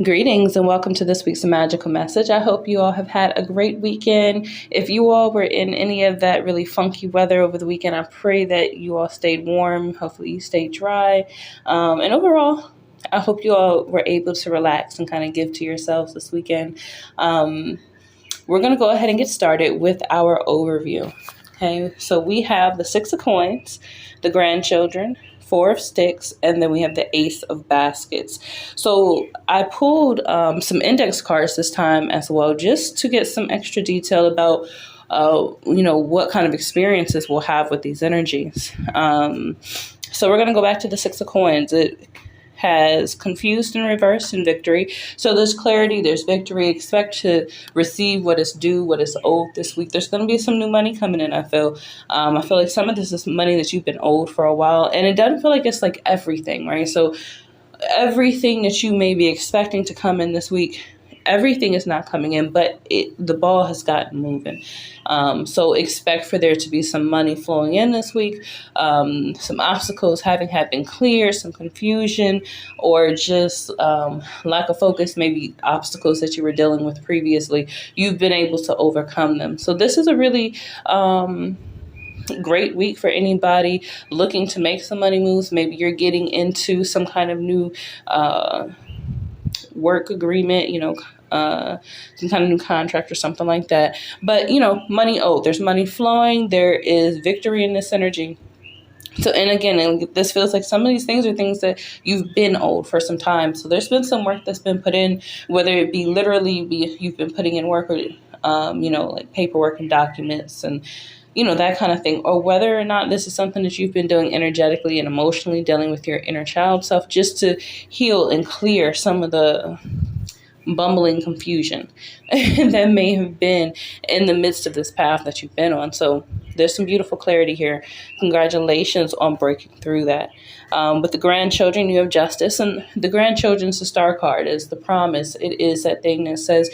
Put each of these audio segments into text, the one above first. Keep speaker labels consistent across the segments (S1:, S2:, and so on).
S1: Greetings and welcome to this week's Magical Message. I hope you all have had a great weekend. If you all were in any of that really funky weather over the weekend, I pray that you all stayed warm. Hopefully you stayed dry. And overall, I hope you all were able to relax and kind of give to yourselves this weekend. We're going to go ahead and get started with our overview. Okay, so we have the Six of Coins, the grandchildren, Four of Sticks, and then we have the Ace of Baskets. So I pulled some index cards this time as well, just to get some extra detail about, what kind of experiences we'll have with these energies. So we're going to go back to the Six of Coins. It has confused and reversed in victory. So there's clarity, there's victory. Expect to receive what is due, what is owed this week. There's going to be some new money coming in, I feel. I feel like some of this is money that you've been owed for a while, and it doesn't feel like it's like everything, right? So everything that you may be expecting to come in this week, everything is not coming in, but the ball has gotten moving. So expect for there to be some money flowing in this week, some obstacles having been cleared, some confusion, or just lack of focus, maybe obstacles that you were dealing with previously. You've been able to overcome them. So this is a really great week for anybody looking to make some money moves. Maybe you're getting into some kind of new work agreement, some kind of new contract or something like that. But, money owed. There's money flowing. There is victory in this energy. So, and again, this feels like some of these things are things that you've been owed for some time. So there's been some work that's been put in, whether it be you've been putting in work or, like paperwork and documents and, that kind of thing, or whether or not this is something that you've been doing energetically and emotionally, dealing with your inner child self, just to heal and clear some of the bumbling confusion that may have been in the midst of this path that you've been on. So there's some beautiful clarity here. Congratulations on breaking through that. With the grandchildren, you have justice, and the grandchildren's the star card, is the promise. It is that thing that says,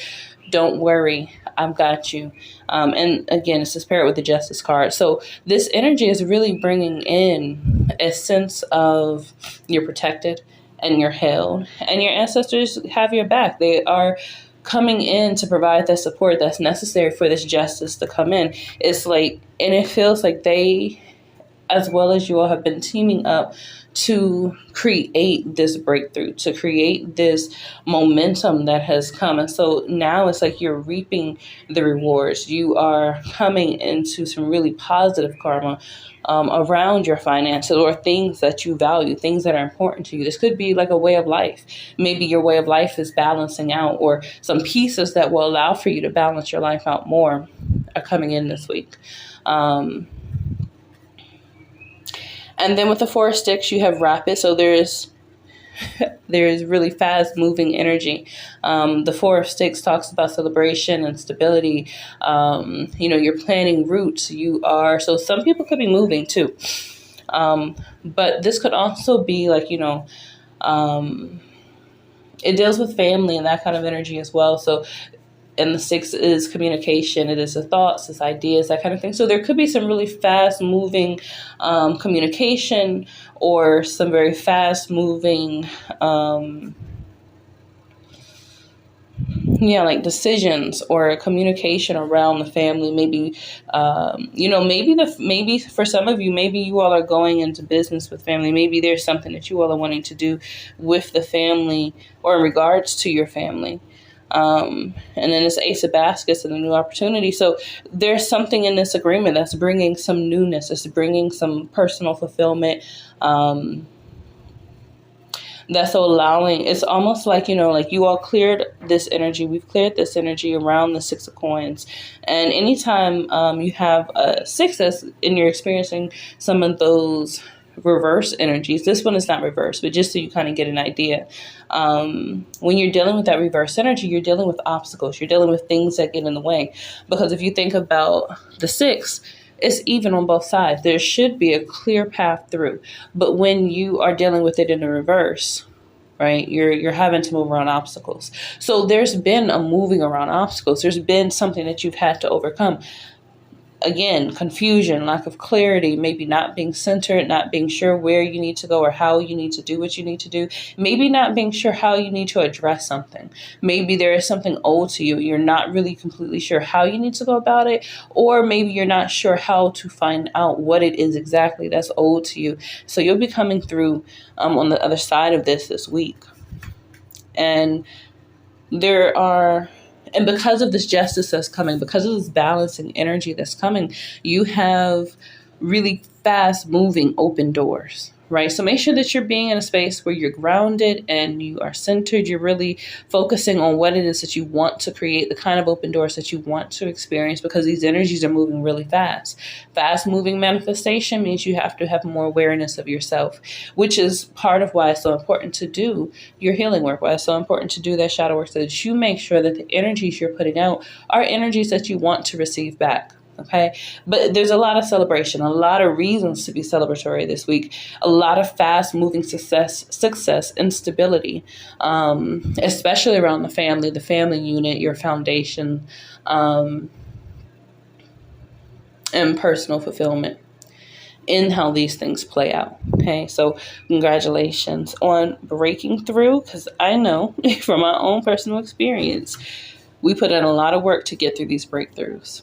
S1: don't worry, I've got you. And again, it's this paired with the justice card. So this energy is really bringing in a sense of you're protected and you're held, and your ancestors have your back. They are coming in to provide the support that's necessary for this justice to come in. It's like, and it feels like they, as well as you all, have been teaming up to create this breakthrough, to create this momentum that has come. And so now it's like you're reaping the rewards. You are coming into some really positive karma around your finances or things that you value, things that are important to you. This could be like a way of life. Maybe your way of life is balancing out, or some pieces that will allow for you to balance your life out more are coming in this week. And then with the Four of Sticks, you have rapid. So there's really fast moving energy. The Four of Sticks talks about celebration and stability. You're planting roots. So some people could be moving too. But this could also be like, it deals with family and that kind of energy as well. So, and the Six is communication. It is the thoughts, it's ideas, that kind of thing. So there could be some really fast moving communication, or some very fast moving, like decisions or communication around the family. Maybe, maybe for some of you, maybe you all are going into business with family. Maybe there's something that you all are wanting to do with the family or in regards to your family. And then it's Ace of Baskets and a new opportunity. So there's something in this agreement that's bringing some newness. It's bringing some personal fulfillment. That's allowing, it's almost like, like you all cleared this energy. We've cleared this energy around the Six of Coins. And anytime you have a success and you're experiencing some of those reverse energies. This one is not reverse, but just so you kind of get an idea. When you're dealing with that reverse energy, you're dealing with obstacles. You're dealing with things that get in the way. Because if you think about the Six, it's even on both sides. There should be a clear path through. But when you are dealing with it in the reverse, right, you're having to move around obstacles. So there's been a moving around obstacles. There's been something that you've had to overcome. again, confusion, lack of clarity, maybe not being centered, not being sure where you need to go or how you need to do what you need to do, maybe not being sure how you need to address something. Maybe there is something old to you. You're not really completely sure how you need to go about it, or maybe you're not sure how to find out what it is exactly that's old to you. So you'll be coming through on the other side of this week. And and because of this justice that's coming, because of this balancing energy that's coming, you have really fast moving open doors, right? So make sure that you're being in a space where you're grounded and you are centered. You're really focusing on what it is that you want to create, the kind of open doors that you want to experience, because these energies are moving really fast. Fast moving manifestation means you have to have more awareness of yourself, which is part of why it's so important to do your healing work, why it's so important to do that shadow work, so that you make sure that the energies you're putting out are energies that you want to receive back. Okay. But there's a lot of celebration, a lot of reasons to be celebratory this week, a lot of fast moving success and stability, especially around the family unit, your foundation, and personal fulfillment in how these things play out. Okay. So congratulations on breaking through, because I know from my own personal experience, we put in a lot of work to get through these breakthroughs.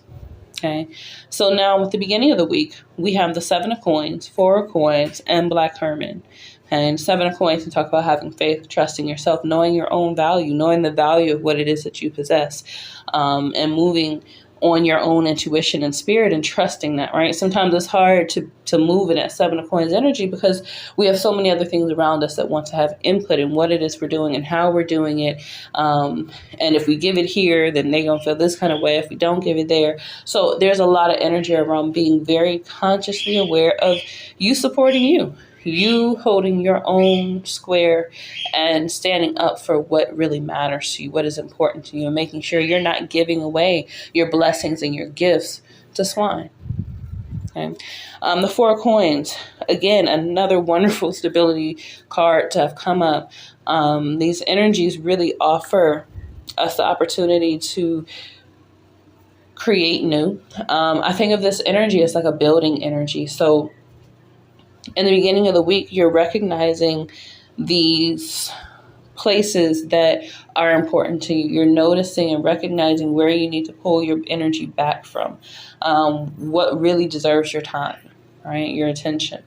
S1: Okay, so now with the beginning of the week, we have the 7 of Coins, 4 of Coins, and Black Hermit. And 7 of Coins, we talk about having faith, trusting yourself, knowing your own value, knowing the value of what it is that you possess, and moving on your own intuition and spirit and trusting that, right? Sometimes it's hard to move in that 7 of Coins energy because we have so many other things around us that want to have input in what it is we're doing and how we're doing it. And if we give it here, then they're going to feel this kind of way if we don't give it there. So there's a lot of energy around being very consciously aware of you supporting you holding your own square and standing up for what really matters to you, what is important to you, and making sure you're not giving away your blessings and your gifts to swine. Okay. The 4 of Coins, again, another wonderful stability card to have come up. These energies really offer us the opportunity to create new. I think of this energy as like a building energy. So in the beginning of the week, you're recognizing these places that are important to you. You're noticing and recognizing where you need to pull your energy back from, what really deserves your time, right? Your attention.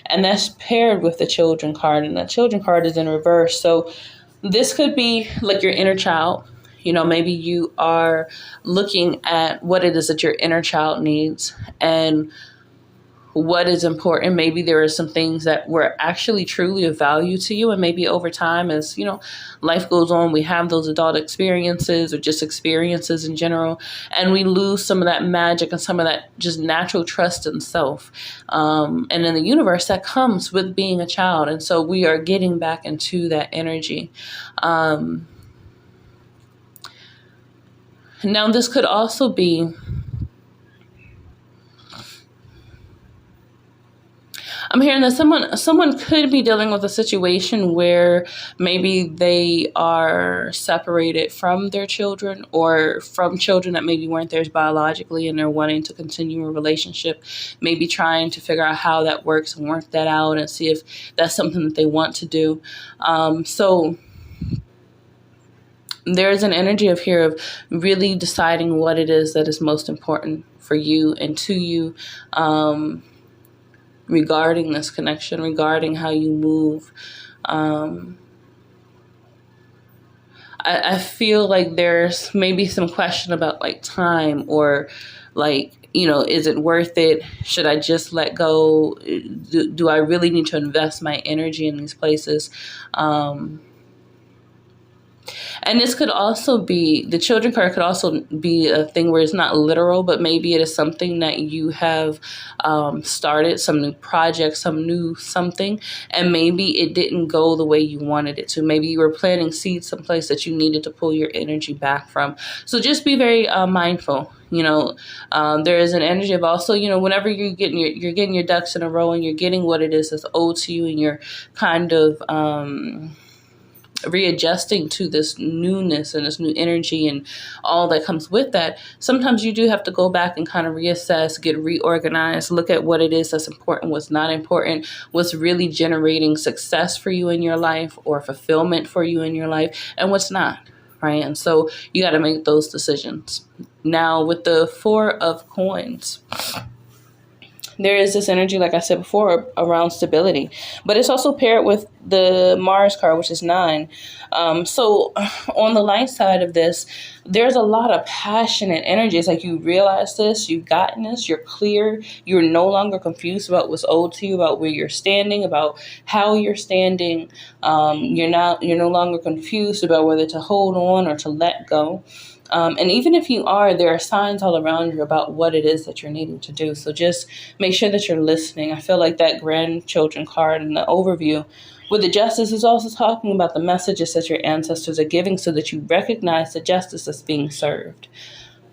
S1: And that's paired with the Children card, and the Children card is in reverse. So this could be like your inner child. You know, maybe you are looking at what it is that your inner child needs and what is important. Maybe there are some things that were actually truly of value to you. And maybe over time, as, you know, life goes on, we have those adult experiences or just experiences in general, and we lose some of that magic and some of that just natural trust in self. And in the universe, that comes with being a child. And so we are getting back into that energy. Now, this could also be I'm hearing that someone could be dealing with a situation where maybe they are separated from their children or from children that maybe weren't theirs biologically, and they're wanting to continue a relationship, maybe trying to figure out how that works and work that out and see if that's something that they want to do. So there's an energy of here of really deciding what it is that is most important for you and to you, regarding this connection, regarding how you move. I feel like there's maybe some question about like time or like, you know, is it worth it? Should I just let go? Do I really need to invest my energy in these places? And this could also be, the Children card could also be a thing where it's not literal, but maybe it is something that you have started, some new project, some new something, and maybe it didn't go the way you wanted it to. Maybe you were planting seeds someplace that you needed to pull your energy back from. So just be very mindful. You know, there is an energy of also, you know, whenever you're getting your ducks in a row and you're getting what it is that's owed to you, and you're kind of readjusting to this newness and this new energy and all that comes with that, sometimes you do have to go back and kind of reassess, get reorganized, look at what it is that's important, what's not important, what's really generating success for you in your life or fulfillment for you in your life, and what's not, right? And so you got to make those decisions. Now, with the Four of Coins, there is this energy, like I said before, around stability, but it's also paired with the Mars card, which is 9. So on the light side of this, there's a lot of passionate energy. It's like you realize this, you've gotten this, you're clear, you're no longer confused about what's owed to you, about where you're standing, about how you're standing. You're no longer confused about whether to hold on or to let go. And even if you are, there are signs all around you about what it is that you're needing to do. So just make sure that you're listening. I feel like that grandchildren card in the overview with the justice is also talking about the messages that your ancestors are giving so that you recognize the justice that's being served.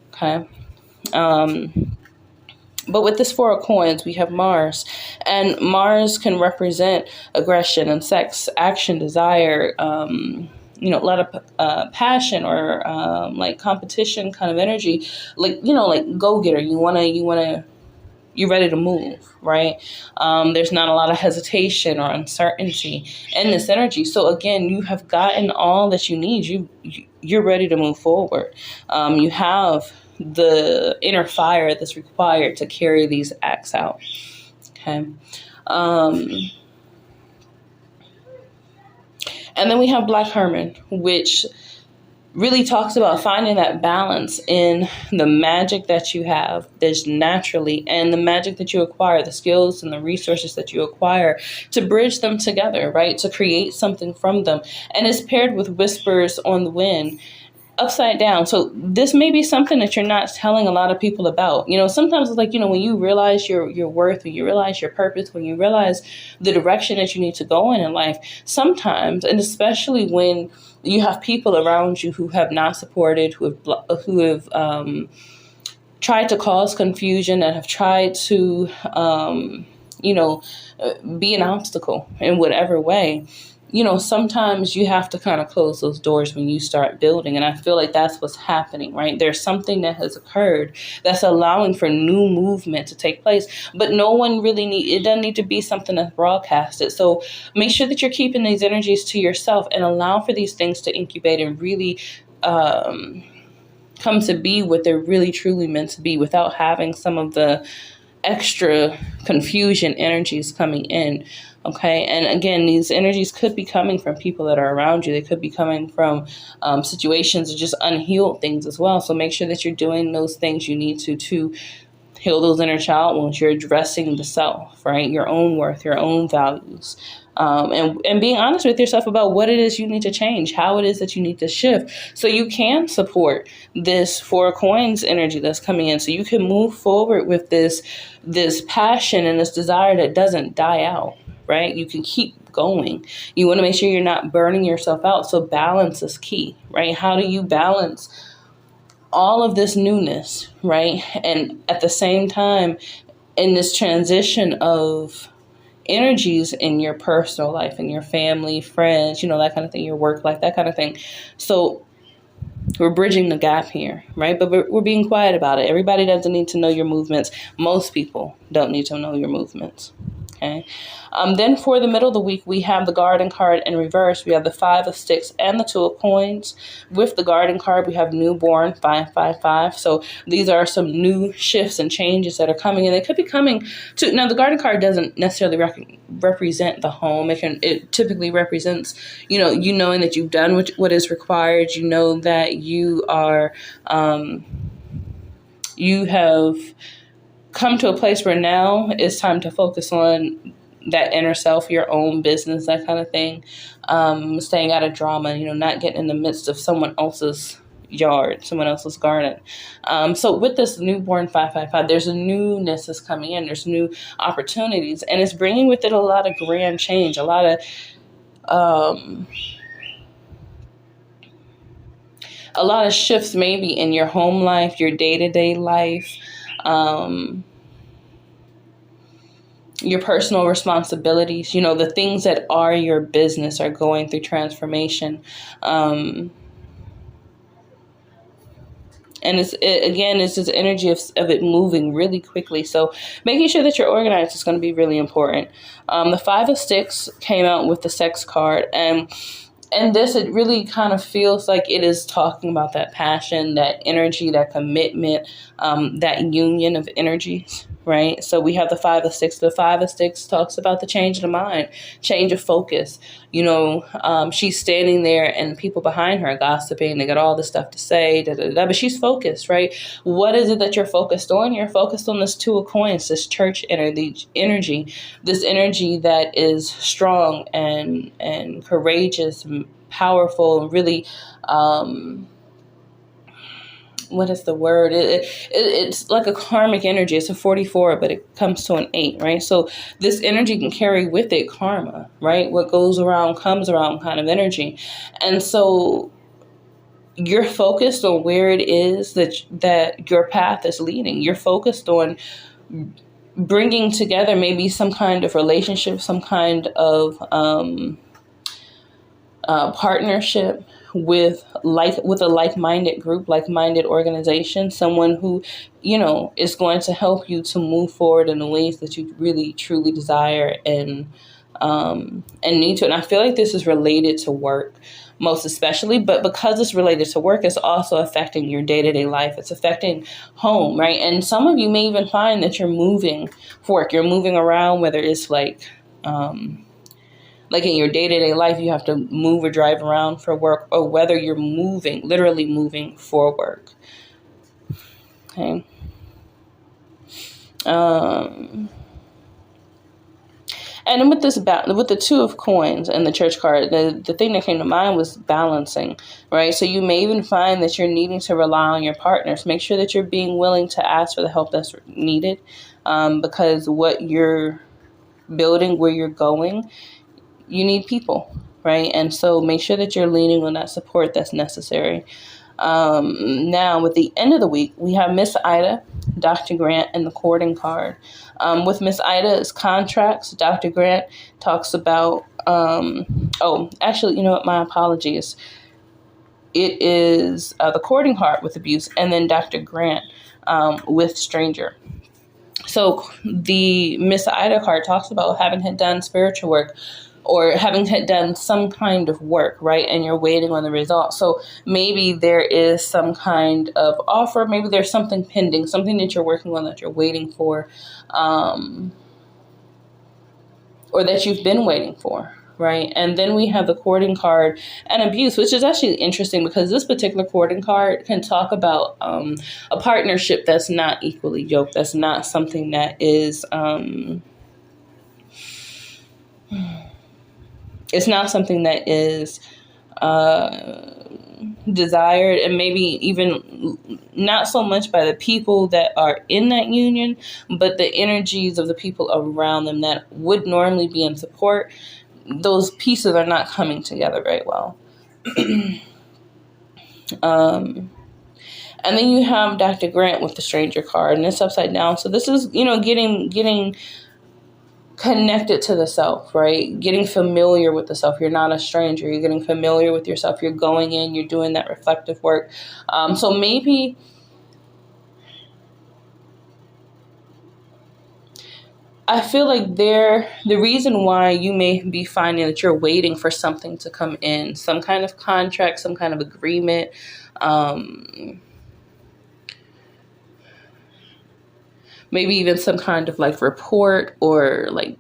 S1: Okay. But with this Four of Coins, we have Mars, and Mars can represent aggression and sex, action, desire, a lot of passion or like competition kind of energy, like go-getter. You're ready to move, right? There's not a lot of hesitation or uncertainty in this energy. So again, you have gotten all that you need. You're ready to move forward. You have the inner fire that's required to carry these acts out. Okay. And then we have Black Hermit, which really talks about finding that balance in the magic that you have there's naturally and the magic that you acquire, the skills and the resources that you acquire to bridge them together, right? To create something from them. And it's paired with whispers on the wind, upside down. So this may be something that you're not telling a lot of people about. Sometimes it's like, when you realize your worth, when you realize your purpose, when you realize the direction that you need to go in life, sometimes, and especially when you have people around you who have not supported, who have tried to cause confusion and have tried to, be an obstacle in whatever way. Sometimes you have to kind of close those doors when you start building. And I feel like that's what's happening, right? There's something that has occurred that's allowing for new movement to take place. But no one really it doesn't need to be something that's broadcasted. So make sure that you're keeping these energies to yourself and allow for these things to incubate and really come to be what they're really truly meant to be without having some of the extra confusion energies coming in. Okay. And again, these energies could be coming from people that are around you. They could be coming from situations or just unhealed things as well. So make sure that you're doing those things you need to heal those inner child wounds. You're addressing the self, right? Your own worth, your own values. And being honest with yourself about what it is you need to change, how it is that you need to shift so you can support this Four of Coins energy that's coming in. So you can move forward with this passion and this desire that doesn't die out, right? You can keep going. You want to make sure you're not burning yourself out. So balance is key, right? How do you balance all of this newness, right? And at the same time, in this transition of energies in your personal life, in your family, friends, that kind of thing, your work life, that kind of thing. So we're bridging the gap here, right? But we're being quiet about it. Everybody doesn't need to know your movements. Most people don't need to know your movements. Okay. Then for the middle of the week, we have the Garden card in reverse. We have the Five of Sticks and the Two of Coins. With the Garden card, we have Newborn 555. So these are some new shifts and changes that are coming, and they could be coming to. Now, the Garden card doesn't necessarily represent the home. It typically represents, knowing that you've done what is required. You know that you are, you have come to a place where now it's time to focus on that inner self, your own business, that kind of thing. Staying out of drama, not getting in the midst of someone else's yard, someone else's garden. So with this Newborn 555, there's a newness that's coming in. There's new opportunities, and it's bringing with it a lot of grand change, a lot of shifts maybe in your home life, your day-to-day life. your personal responsibilities, you know, the things that are your business are going through transformation. And it's this energy of it moving really quickly. So making sure that you're organized is going to be really important. The 5 of Sticks came out with the Sex card. And this, it really kind of feels like it is talking about that passion, that energy, that commitment, that union of energies, right? So we have the 5 of Sticks. The 5 of Sticks talks about the change of the mind, change of focus. You know, she's standing there and people behind her are gossiping. They got all this stuff to say, but she's focused, right? What is it that you're focused on? You're focused on this 2 of Coins, this church energy, this energy that is strong and courageous, and powerful, and really, what is the word? It's like a karmic energy. It's a 44, but it comes to an 8, right? So this energy can carry with it karma, right? What goes around comes around kind of energy. And so you're focused on where it is that your path is leading. You're focused on bringing together maybe some kind of relationship, some kind of partnership with a like-minded group, like-minded organization, someone who, you know, is going to help you to move forward in the ways that you really truly desire and need to. And I feel like this is related to work most especially, but because it's related to work, it's also affecting your day-to-day life. It's affecting home, right? And some of you may even find that you're moving for work. You're moving around, whether it's like in your day-to-day life, you have to move or drive around for work, or whether you're literally moving for work. Okay. And then with the 2 of Coins and the Church card, the thing that came to mind was balancing, right? So you may even find that you're needing to rely on your partners. Make sure that you're being willing to ask for the help that's needed, because what you're building, where you're going, you need people, right? And so make sure that you're leaning on that support that's necessary. Now, with the end of the week, we have Miss Ida, Dr. Grant, and the courting card. With Miss Ida's contracts, Dr. Grant talks about, actually, you know what? My apologies. It is the courting card with abuse, and then Dr. Grant with stranger. So the Miss Ida card talks about having had done spiritual work, or having had done some kind of work, right? And you're waiting on the result. So maybe there is some kind of offer. Maybe there's something pending, something that you're working on that you're waiting for, or that you've been waiting for, right? And then we have the courting card and abuse, which is actually interesting because this particular courting card can talk about a partnership that's not equally yoked. That's not something that is... it's not something that is desired, and maybe even not so much by the people that are in that union, but the energies of the people around them that would normally be in support. Those pieces are not coming together very well. And then you have Dr. Grant with the stranger card, and it's upside down. So this is, you know, getting connected to the self, right? Getting familiar with the self. You're not a stranger. You're getting familiar with yourself. You're going in, you're doing that reflective work. So maybe I feel like the reason why you may be finding that you're waiting for something to come in, some kind of contract, some kind of agreement, maybe even some kind of like report or like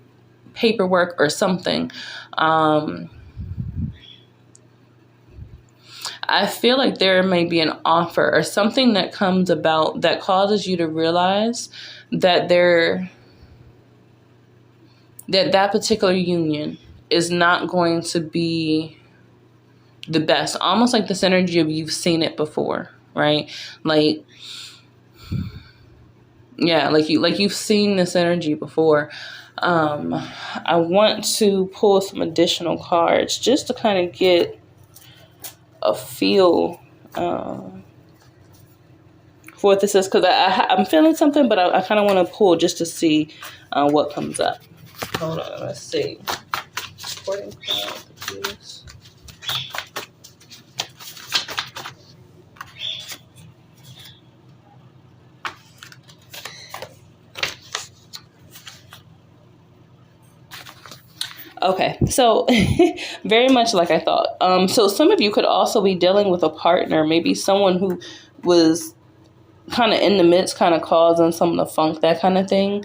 S1: paperwork or something. I feel like there may be an offer or something that comes about that causes you to realize that that particular union is not going to be the best. Almost like this energy of you've seen it before, right? Like, yeah, like you've seen this energy before. I want to pull some additional cards just to kind of get a feel for what this is, because I'm feeling something, but I kind of want to pull just to see what comes up. Hold on, let's see. Supporting cloud, confused. Okay, so very much like I thought. So some of you could also be dealing with a partner, maybe someone who was kind of in the midst, kind of causing some of the funk, that kind of thing.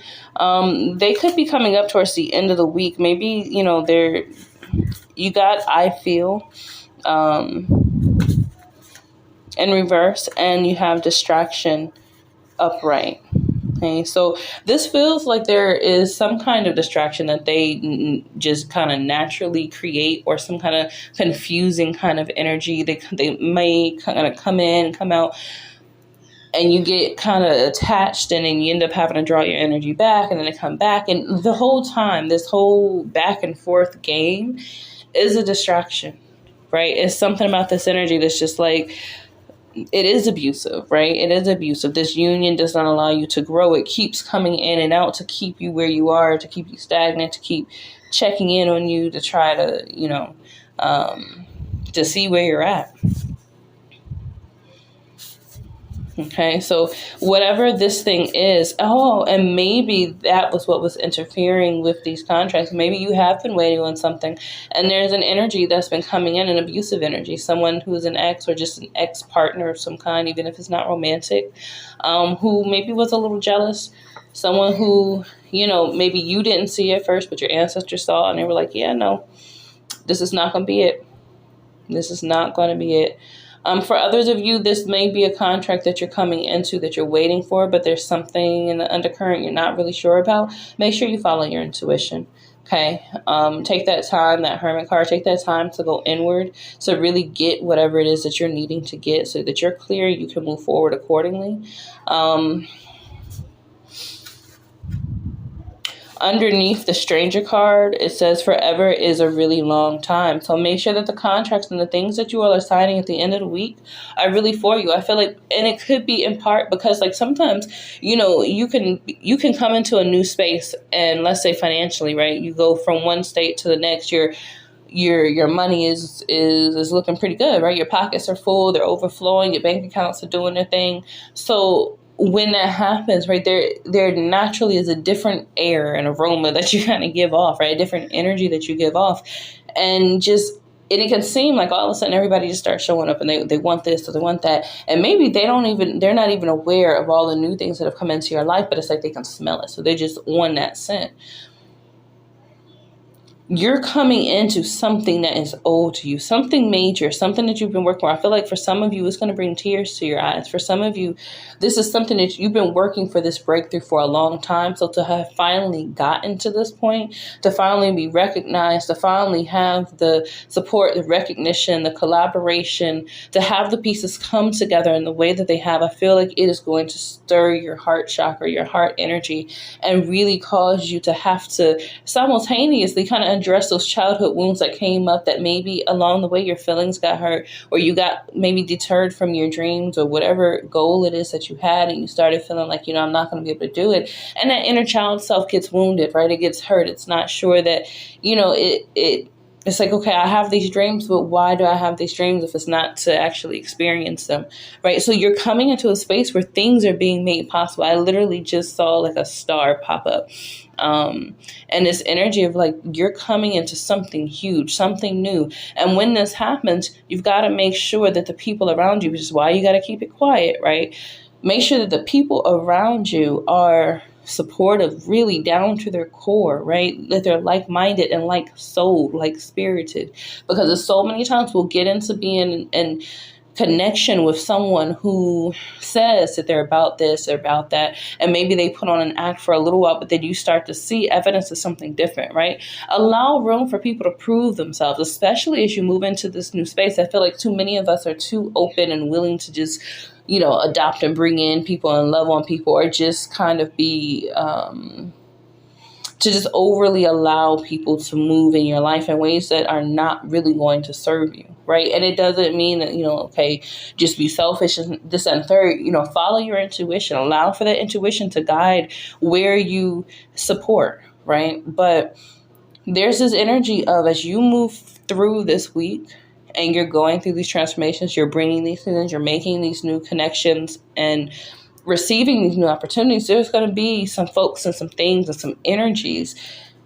S1: They could be coming up towards the end of the week. Maybe, you got I feel in reverse, and you have distraction upright. Okay, so this feels like there is some kind of distraction that they just kind of naturally create, or some kind of confusing kind of energy. They may kind of come in and come out, and you get kind of attached, and then you end up having to draw your energy back, and then they come back. And the whole time, this whole back and forth game is a distraction, right? It's something about this energy that's just like, it is abusive, right? It is abusive. This union does not allow you to grow. It keeps coming in and out to keep you where you are, to keep you stagnant, to keep checking in on you, to try to, to see where you're at. Okay, so whatever this thing is, and maybe that was what was interfering with these contracts. Maybe you have been waiting on something, and there's an energy that's been coming in, an abusive energy, someone who's an ex or just an ex-partner of some kind, even if it's not romantic, who maybe was a little jealous, someone who, maybe you didn't see at first, but your ancestors saw, and they were like, yeah, no, this is not going to be it. This is not going to be it. For others of you, this may be a contract that you're coming into that you're waiting for, but there's something in the undercurrent you're not really sure about. Make sure you follow your intuition. Okay. Take that time, that Hermit card, take that time to go inward, to really get whatever it is that you're needing to get, so that you're clear, you can move forward accordingly. Underneath the stranger card, it says forever is a really long time. So make sure that the contracts and the things that you all are signing at the end of the week are really for you. I feel like, and it could be in part because, like, sometimes, you can come into a new space, and let's say financially, right? You go from one state to the next. Your money is looking pretty good, right? Your pockets are full, they're overflowing, your bank accounts are doing their thing. So when that happens, right, there naturally is a different air and aroma that you kind of give off, right? A different energy that you give off. And it can seem like all of a sudden everybody just starts showing up, and they want this or they want that. And maybe they're not even aware of all the new things that have come into your life, but it's like they can smell it. So they're just on that scent. You're coming into something that is old to you, something major, something that you've been working on. I feel like for some of you, it's going to bring tears to your eyes. For some of you, this is something that you've been working for, this breakthrough for a long time. So to have finally gotten to this point, to finally be recognized, to finally have the support, the recognition, the collaboration, to have the pieces come together in the way that they have, I feel like it is going to stir your heart chakra, your heart energy, and really cause you to have to simultaneously kind of address those childhood wounds that came up, that maybe along the way your feelings got hurt, or you got maybe deterred from your dreams, or whatever goal it is that you had, and you started feeling like, I'm not going to be able to do it. And that inner child self gets wounded, right? It gets hurt. It's not sure that, it's like, okay, I have these dreams, but why do I have these dreams if it's not to actually experience them, right? So you're coming into a space where things are being made possible. I literally just saw like a star pop up. And this energy of like, you're coming into something huge, something new. And when this happens, you've got to make sure that the people around you, which is why you got to keep it quiet, right? Make sure that the people around you are supportive, really down to their core, right? That they're like-minded and like-souled, like-spirited. Because there's so many times we'll get into being in connection with someone who says that they're about this or about that, and maybe they put on an act for a little while, but then you start to see evidence of something different, right? Allow room for people to prove themselves, especially as you move into this new space. I feel like too many of us are too open and willing to just, adopt and bring in people and love on people, or just kind of be to just overly allow people to move in your life in ways that are not really going to serve you, right? And it doesn't mean that, okay, just be selfish and this and third, follow your intuition, allow for that intuition to guide where you support, right? But there's this energy of, as you move through this week and you're going through these transformations, you're bringing these things, you're making these new connections and receiving these new opportunities, there's going to be some folks and some things and some energies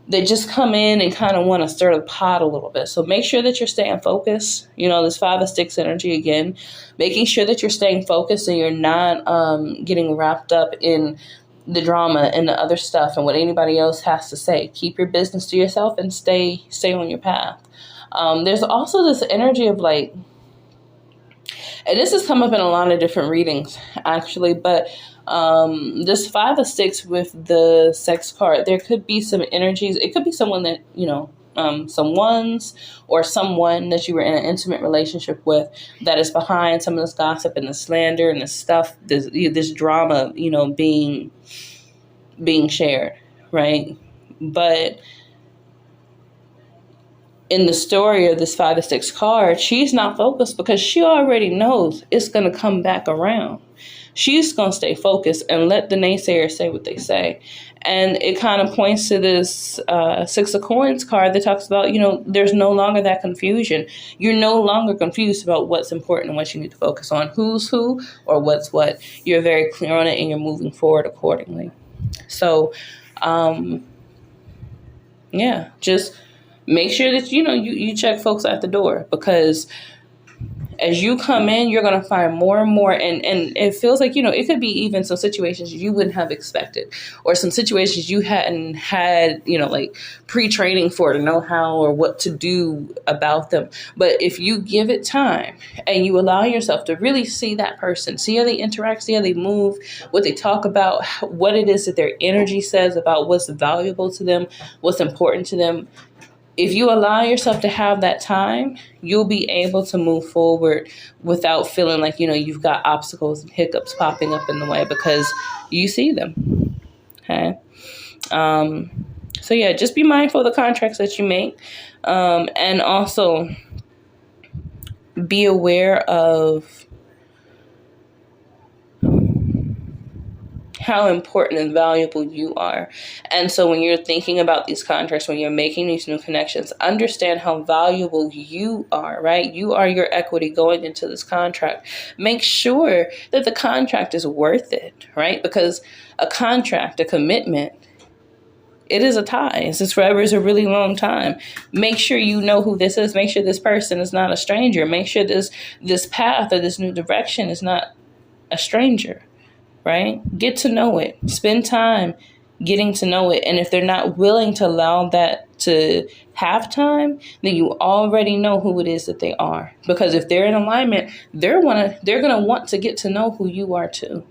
S1: that just come in and kind of want to stir the pot a little bit. So make sure that you're staying focused. This 5 of Sticks energy again, making sure that you're staying focused and you're not getting wrapped up in the drama and the other stuff and what anybody else has to say. Keep your business to yourself and stay on your path. There's also this energy of like, and this has come up in a lot of different readings actually, but this 5 of Sticks with the Sex card, there could be some energies. It could be someone that, someone's or someone that you were in an intimate relationship with that is behind some of this gossip and the slander and the stuff, this drama, being shared, right? But in the story of this 5 of Sticks card, she's not focused because she already knows it's going to come back around. She's going to stay focused and let the naysayers say what they say. And it kind of points to this 6 of Coins card that talks about, there's no longer that confusion. You're no longer confused about what's important and what you need to focus on, who's who or what's what. You're very clear on it and you're moving forward accordingly. So, just make sure that, you check folks at the door, because as you come in, you're going to find more and more. And it feels like, it could be even some situations you wouldn't have expected, or some situations you hadn't had, like pre-training for to know how or what to do about them. But if you give it time and you allow yourself to really see that person, see how they interact, see how they move, what they talk about, what it is that their energy says about what's valuable to them, what's important to them. If you allow yourself to have that time, you'll be able to move forward without feeling like, you've got obstacles and hiccups popping up in the way, because you see them. Okay. Just be mindful of the contracts that you make. And also be aware of how important and valuable you are. And so when you're thinking about these contracts, when you're making these new connections, understand how valuable you are, right? You are your equity going into this contract. Make sure that the contract is worth it, right? Because a contract, a commitment, it is a tie. It's forever is a really long time. Make sure you know who this is. Make sure this person is not a stranger. Make sure this path or this new direction is not a stranger. Right? Get to know it. Spend time getting to know it. And if they're not willing to allow that to have time, then you already know who it is that they are. Because if they're in alignment, they're going to want to get to know who you are too.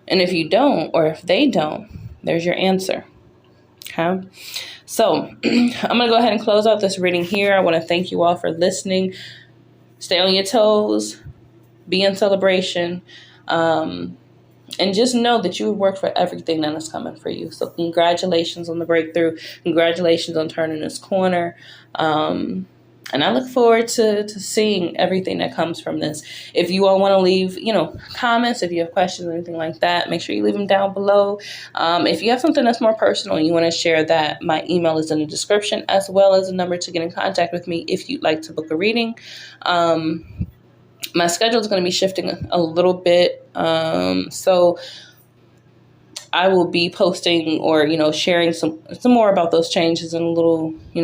S1: And if you don't, or if they don't, there's your answer. Okay? So I'm going to go ahead and close out this reading here. I want to thank you all for listening. Stay on your toes. Be in celebration. And just know that you worked for everything that is coming for you. So congratulations on the breakthrough. Congratulations on turning this corner. And I look forward to seeing everything that comes from this. If you all want to leave, comments, if you have questions or anything like that, make sure you leave them down below. If you have something that's more personal and you want to share that, my email is in the description, as well as a number to get in contact with me if you'd like to book a reading. My schedule is going to be shifting a little bit. So I will be posting or, sharing some more about those changes in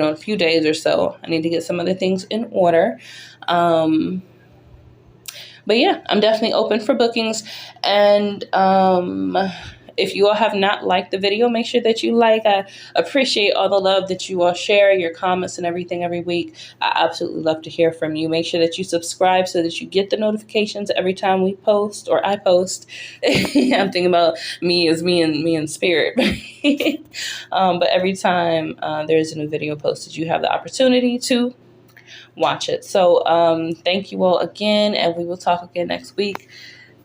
S1: a few days or so. I need to get some other things in order. But yeah, I'm definitely open for bookings. And if you all have not liked the video, make sure that you like. I appreciate all the love that you all share, your comments and everything every week. I absolutely love to hear from you. Make sure that you subscribe so that you get the notifications every time we post or I post. I'm thinking about me as me in spirit. But every time there's a new video posted, you have the opportunity to watch it. So thank you all again, and we will talk again next week.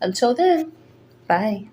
S1: Until then, bye.